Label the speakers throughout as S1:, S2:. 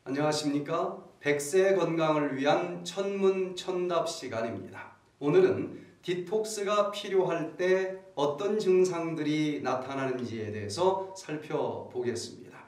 S1: 안녕하십니까? 100세 건강을 위한 천문천답 시간입니다. 오늘은 디톡스가 필요할 때 어떤 증상들이 나타나는지에 대해서 살펴보겠습니다.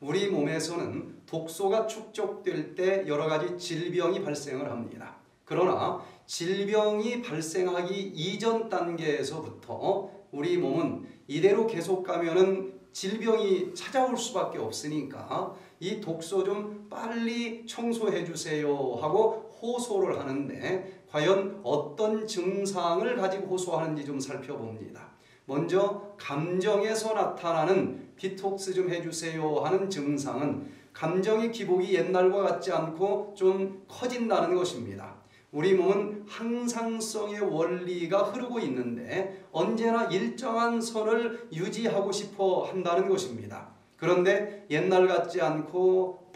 S1: 우리 몸에서는 독소가 축적될 때 여러 가지 질병이 발생을 합니다. 그러나 질병이 발생하기 이전 단계에서부터 우리 몸은 이대로 계속 가면은 질병이 찾아올 수밖에 없으니까 이 독소 좀 빨리 청소해 주세요 하고 호소를 하는데 과연 어떤 증상을 가지고 호소하는지 좀 살펴봅니다. 먼저 감정에서 나타나는 디톡스 좀 해주세요 하는 증상은 감정의 기복이 옛날과 같지 않고 좀 커진다는 것입니다. 우리 몸은 항상성의 원리가 흐르고 있는데 언제나 일정한 선을 유지하고 싶어 한다는 것입니다. 그런데 옛날 같지 않고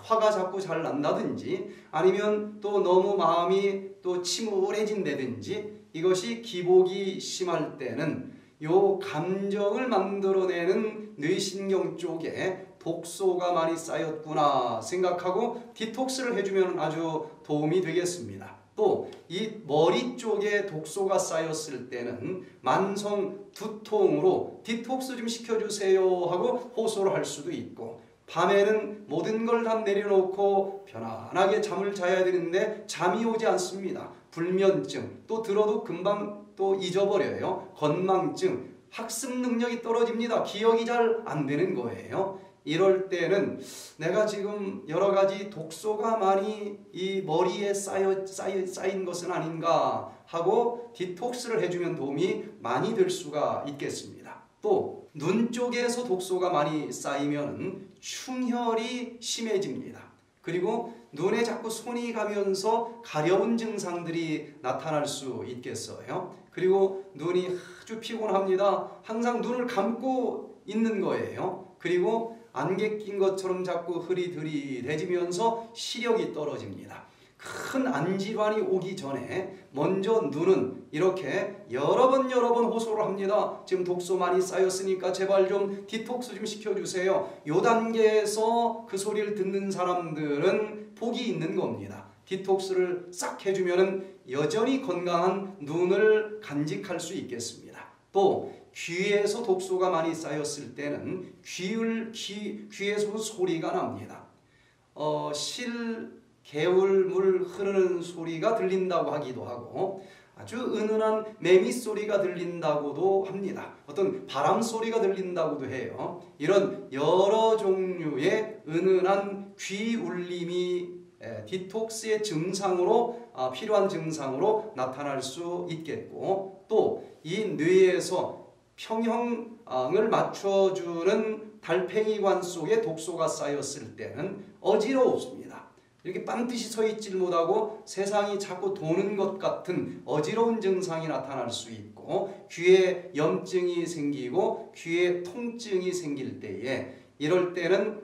S1: 화가 자꾸 잘 난다든지 아니면 또 너무 마음이 또 침울해진다든지 이것이 기복이 심할 때는 요 감정을 만들어내는 뇌신경 쪽에 독소가 많이 쌓였구나 생각하고 디톡스를 해주면 아주 도움이 되겠습니다. 또 이 머리 쪽에 독소가 쌓였을 때는 만성 두통으로 디톡스 좀 시켜주세요 하고 호소를 할 수도 있고 밤에는 모든 걸 다 내려놓고 편안하게 잠을 자야 되는데 잠이 오지 않습니다. 불면증, 또 들어도 금방 또 잊어버려요. 건망증, 학습 능력이 떨어집니다. 기억이 잘 안 되는 거예요. 이럴 때는 내가 지금 여러 가지 독소가 많이 이 머리에 쌓인 것은 아닌가 하고 디톡스를 해주면 도움이 많이 될 수가 있겠습니다. 또 눈 쪽에서 독소가 많이 쌓이면 충혈이 심해집니다. 그리고 눈에 자꾸 손이 가면서 가려운 증상들이 나타날 수 있겠어요. 그리고 눈이 아주 피곤합니다. 항상 눈을 감고 있는 거예요. 그리고 안개 낀 것처럼 자꾸 흐릿흐릿해지면서 시력이 떨어집니다. 큰 안질환이 오기 전에 먼저 눈은 이렇게 여러 번 호소를 합니다. 지금 독소 많이 쌓였으니까 제발 좀 디톡스 좀 시켜주세요. 요 단계에서 그 소리를 듣는 사람들은 복이 있는 겁니다. 디톡스를 싹 해주면 여전히 건강한 눈을 간직할 수 있겠습니다. 또 귀에서 독소가 많이 쌓였을 때는 귀에서 소리가 납니다. 개울물 흐르는 소리가 들린다고 하기도 하고 아주 은은한 매미 소리가 들린다고도 합니다. 어떤 바람 소리가 들린다고도 해요. 이런 여러 종류의 은은한 귀 울림이 디톡스의 증상으로 필요한 증상으로 나타날 수 있겠고 또 이 뇌에서 평형을 맞춰주는 달팽이관 속에 독소가 쌓였을 때는 어지러웠습니다. 이렇게 반드시 서 있질 못하고 세상이 자꾸 도는 것 같은 어지러운 증상이 나타날 수 있고 귀에 염증이 생기고 귀에 통증이 생길 때에 이럴 때는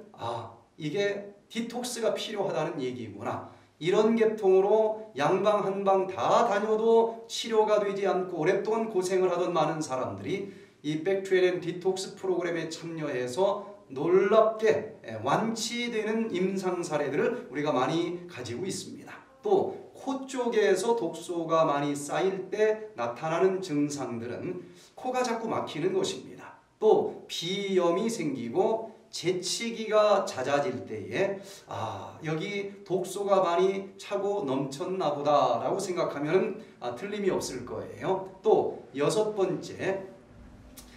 S1: 이게 디톡스가 필요하다는 얘기구나. 이런 계통으로 양방 한방 다 다녀도 치료가 되지 않고 오랫동안 고생을 하던 많은 사람들이 이 백투엘앤 디톡스 프로그램에 참여해서 놀랍게 완치되는 임상 사례들을 우리가 많이 가지고 있습니다. 또 코 쪽에서 독소가 많이 쌓일 때 나타나는 증상들은 코가 자꾸 막히는 것입니다. 또 비염이 생기고 재치기가 잦아질 때에 여기 독소가 많이 차고 넘쳤나 보다 라고 생각하면 틀림이 없을 거예요. 또 6번째,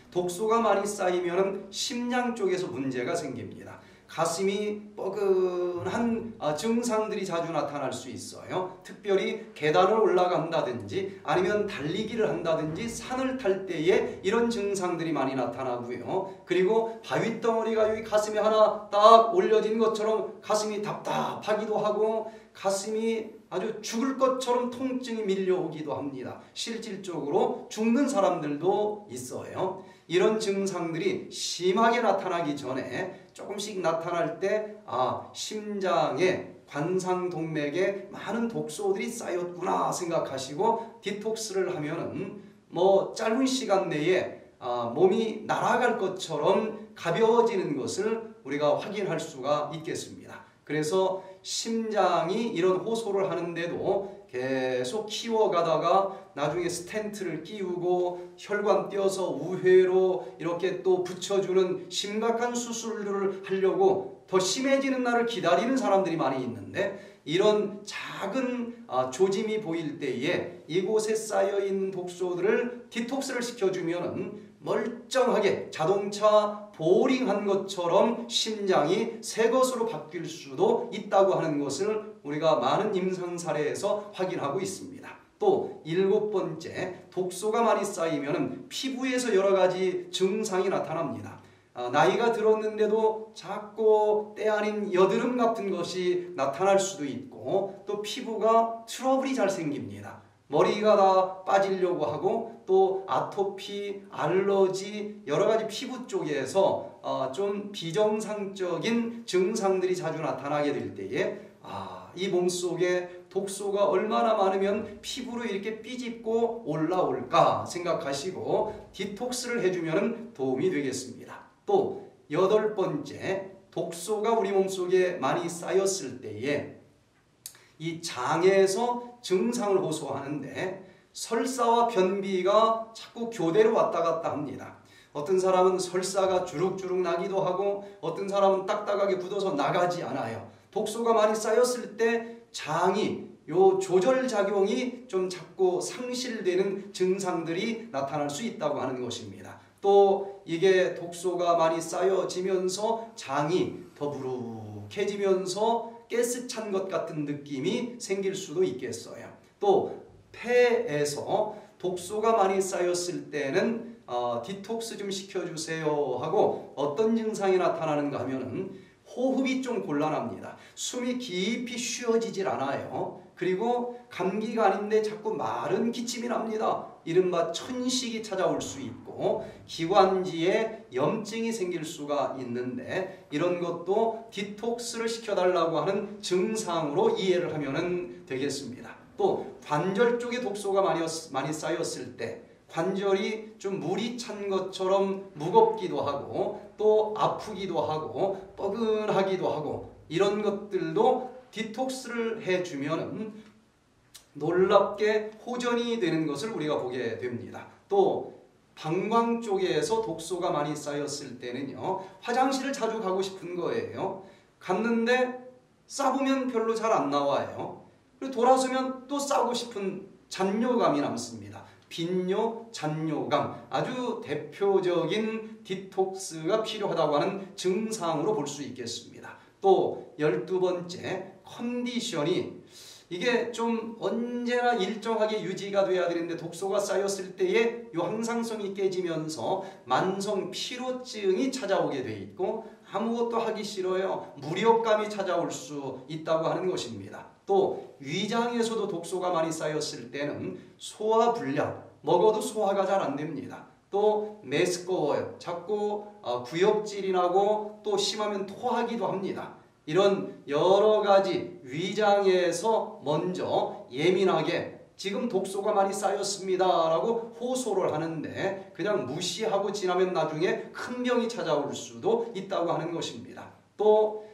S1: 독소가 많이 쌓이면 심장 쪽에서 문제가 생깁니다. 가슴이 뻐근한 증상들이 자주 나타날 수 있어요. 특별히 계단을 올라간다든지 아니면 달리기를 한다든지 산을 탈 때에 이런 증상들이 많이 나타나고요. 그리고 바윗덩어리가 여기 가슴에 하나 딱 올려진 것처럼 가슴이 답답하기도 하고 가슴이 아주 죽을 것처럼 통증이 밀려오기도 합니다. 실질적으로 죽는 사람들도 있어요. 이런 증상들이 심하게 나타나기 전에 조금씩 나타날 때 심장에 관상동맥에 많은 독소들이 쌓였구나 생각하시고 디톡스를 하면은 짧은 시간 내에 몸이 날아갈 것처럼 가벼워지는 것을 우리가 확인할 수가 있겠습니다. 그래서 심장이 이런 호소를 하는데도 계속 키워가다가 나중에 스텐트를 끼우고 혈관 띄어서 우회로 이렇게 또 붙여주는 심각한 수술들을 하려고 더 심해지는 날을 기다리는 사람들이 많이 있는데, 이런 작은 조짐이 보일 때에 이곳에 쌓여있는 독소들을 디톡스를 시켜주면 멀쩡하게 자동차 보링한 것처럼 심장이 새 것으로 바뀔 수도 있다고 하는 것을 우리가 많은 임상 사례에서 확인하고 있습니다. 또 7번째, 독소가 많이 쌓이면 피부에서 여러 가지 증상이 나타납니다. 나이가 들었는데도 자꾸 때 아닌 여드름 같은 것이 나타날 수도 있고, 또 피부가 트러블이 잘 생깁니다. 머리가 다 빠지려고 하고, 또 아토피, 알러지, 여러 가지 피부 쪽에서 좀 비정상적인 증상들이 자주 나타나게 될 때에 이 몸속에 독소가 얼마나 많으면 피부로 이렇게 삐집고 올라올까 생각하시고 디톡스를 해주면 도움이 되겠습니다. 또 8번째, 독소가 우리 몸속에 많이 쌓였을 때에 이 장에서 증상을 호소하는데, 설사와 변비가 자꾸 교대로 왔다 갔다 합니다. 어떤 사람은 설사가 주룩주룩 나기도 하고, 어떤 사람은 딱딱하게 굳어서 나가지 않아요. 독소가 많이 쌓였을 때 장이 요 조절작용이 좀 자꾸 상실되는 증상들이 나타날 수 있다고 하는 것입니다. 또 이게 독소가 많이 쌓여지면서 장이 더부룩해지면서 가스 찬 것 같은 느낌이 생길 수도 있겠어요. 또 폐에서 독소가 많이 쌓였을 때는 디톡스 좀 시켜주세요 하고 어떤 증상이 나타나는가 하면은 호흡이 좀 곤란합니다. 숨이 깊이 쉬어지질 않아요. 그리고 감기가 아닌데 자꾸 마른 기침이 납니다. 이른바 천식이 찾아올 수 있고, 기관지에 염증이 생길 수가 있는데, 이런 것도 디톡스를 시켜달라고 하는 증상으로 이해를 하면 되겠습니다. 또 관절 쪽에 독소가 많이 쌓였을 때 관절이 좀 물이 찬 것처럼 무겁기도 하고, 또 아프기도 하고 뻐근하기도 하고, 이런 것들도 디톡스를 해주면 놀랍게 호전이 되는 것을 우리가 보게 됩니다. 또 방광 쪽에서 독소가 많이 쌓였을 때는요, 화장실을 자주 가고 싶은 거예요. 갔는데 싸보면 별로 잘 안 나와요. 그리고 돌아서면 또 싸고 싶은 잔뇨감이 남습니다. 빈뇨, 잔뇨감, 아주 대표적인 디톡스가 필요하다고 하는 증상으로 볼 수 있겠습니다. 또 12번째, 컨디션이 이게 좀 언제나 일정하게 유지가 돼야 되는데 독소가 쌓였을 때에 이 항상성이 깨지면서 만성 피로증이 찾아오게 돼 있고, 아무것도 하기 싫어요. 무력감이 찾아올 수 있다고 하는 것입니다. 또 위장에서도 독소가 많이 쌓였을 때는 소화불량, 먹어도 소화가 잘 안 됩니다. 또 메스꺼워요. 자꾸 구역질이 나고, 또 심하면 토하기도 합니다. 이런 여러 가지 위장에서 먼저 예민하게 지금 독소가 많이 쌓였습니다 라고 호소를 하는데, 그냥 무시하고 지나면 나중에 큰 병이 찾아올 수도 있다고 하는 것입니다. 또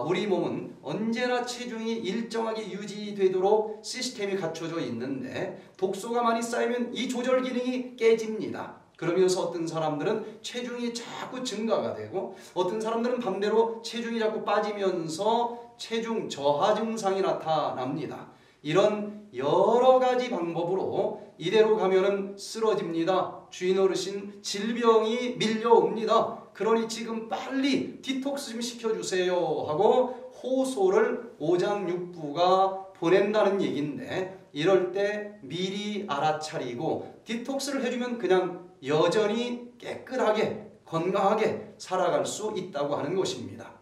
S1: 우리 몸은 언제나 체중이 일정하게 유지되도록 시스템이 갖춰져 있는데, 독소가 많이 쌓이면 이 조절 기능이 깨집니다. 그러면서 어떤 사람들은 체중이 자꾸 증가가 되고, 어떤 사람들은 반대로 체중이 자꾸 빠지면서 체중 저하 증상이 나타납니다. 이런 여러 가지 방법으로 이대로 가면은 쓰러집니다. 주인 어르신, 질병이 밀려옵니다. 그러니 지금 빨리 디톡스 좀 시켜주세요 하고 호소를 오장육부가 보낸다는 얘기인데, 이럴 때 미리 알아차리고 디톡스를 해주면 그냥 여전히 깨끗하게 건강하게 살아갈 수 있다고 하는 것입니다.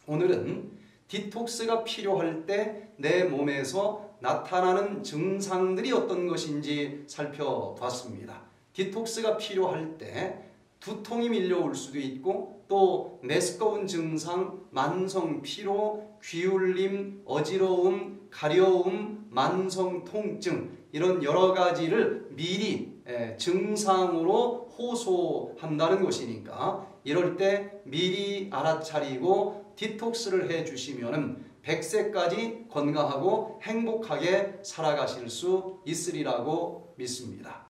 S1: 오늘은 디톡스가 필요할 때 내 몸에서 나타나는 증상들이 어떤 것인지 살펴봤습니다. 디톡스가 필요할 때 두통이 밀려올 수도 있고, 또 메스꺼운 증상, 만성 피로, 귀울림, 어지러움, 가려움, 만성 통증, 이런 여러 가지를 미리 증상으로 호소한다는 것이니까 이럴 때 미리 알아차리고 디톡스를 해주시면 100세까지 건강하고 행복하게 살아가실 수 있으리라고 믿습니다.